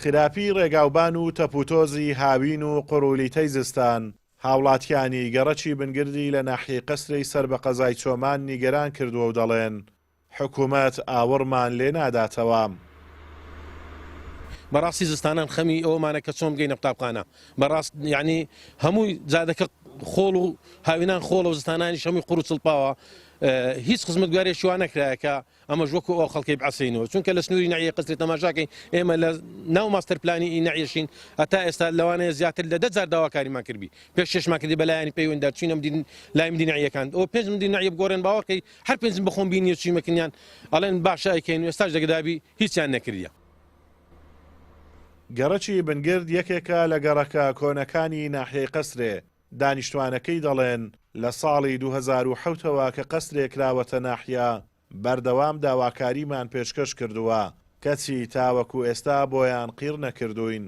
خراپی ڕێگاوبان و تەپوتۆزی هاوین و قڕولیتەی زستان هاوڵاتیانی گەڕەکی بنگردی لە ناحیەی قەسرەی سەر بە قەزای چۆمان نیگەران کردووە و دەڵێن حکوومەت ئاوەڕمان لێ ناداتەوە. بەڕاستی زستانان خەمی ئەومانە کە چۆن بگەینە قوتابخانە بەڕاست یعنی هەمووی جادەکە خۆڵ و هاوینان خۆڵ و زستانانی هەمووی قوڕ و چڵپاوە هیچ خزمەتگوارێکی وا نەکرایە کە ئەمە وەکو ئەو خەڵکی بەعسینەوە چونکە لە سنووری ناحیەی قەسری تەماشاکەین ئێمە لە ناو ماستەر پلانی ناحیەشین هەتا ئێستا لەوانەیە زیاتر لە 10,000 داواکاریمان کردی پێش 6 ماکردی بەلایانی پەیوەندیدا چینە لای مدینەکان ئەو 5 مدینە بگۆڕێن باوەڕکەی هەر 5 بخۆم بینی چی مەکنیان ئەڵێن باشە ئەیکەین ئێستاش دەگەدابی هیچیان نەکردیە. گەڕەکی بنگرد یەکێکە لە گەڕەکە کۆنەکانی ناحیەی قەسرێ دانیشتوانەکەی دەڵێن لە ساڵی 2007ەوە کە قەسرێک راوەتە ناحیە بەردەوام داواکاریمان پێشکەش کردووە کەچی تاوەکو ئێستا بۆیان قیر نەکردوین.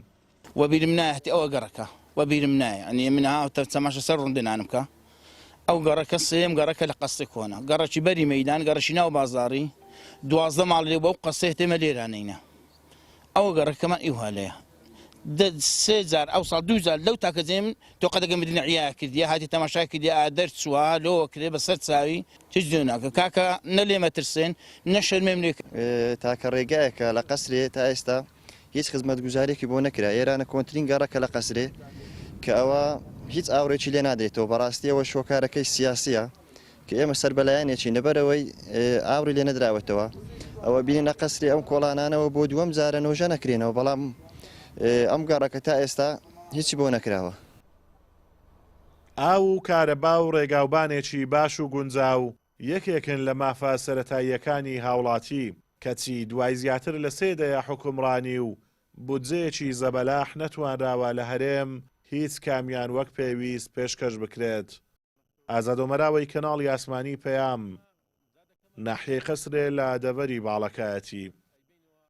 وەبیرم نایە ئەوە گەڕەکە وەبیرم نایە ئەنی منها تەماشە سەر ڕوندنانم کە ئەو گەڕەکە سێم گەڕەکە لە قەسری کۆنا گەڕەکی بەری مەیدان گەڕەشی ناو بازاڕی 12 ماڵ لێ بۆ قەسێ تێمە لێرانینە ئەوە گەڕەکەمان ئیوهالەیە 3,000 ئەو ساڵ 2,000 لەو تاکەجێم تۆ قەدەگە مدینە عیا کردی هاتی تەماشا کردی دەرچووە لۆ کرێ بەسەر چاوی هیچ دوێ ناکە کاکە نە لێمە ترسێن نە شەرمێم لێ تاکە ڕێگایەکە لە قەسرێ تا ئێستا هیچ خزمەتگوزارێکی بۆ نەکرا ئێرانە کۆنتترین گەڕەکە لە قەسرێ کە ئەوە هیچ ئاوڕێکی لێ نادێتەوە بەڕاستیەوە شۆکارەکەی سیاسیە کە ئێمە سەربەلایەنێکی نەبەرەوەی ئاوری لێ نەدراوەتەوە ئەوە بینە قەسری ئەم کۆڵانانەوە بۆ دووەم جارە نۆژە نەکرێنەوە بەڵام ئەم گەڕەکە تا ئێستا هیچی بۆ نەکراوە. ئاو و کارەبا و ڕێگاوبانێکی باش و گونجاو یەکێکن لە مافە سەرەتاییەکانی هاوڵاتی کەچی دوای زیاتر لە 3 دەیە حکومڕانی و بودجەیەکی زەبەلاح نەتوانراوە لە هەرێم هیچ کامیان وەک پێویست پێشکەش بکرێت. ئازادۆمەراوەی کەناڵی ئاسمانی پەیام ناحیەی قەسرێ لە دەڤەری باڵەکایەتی.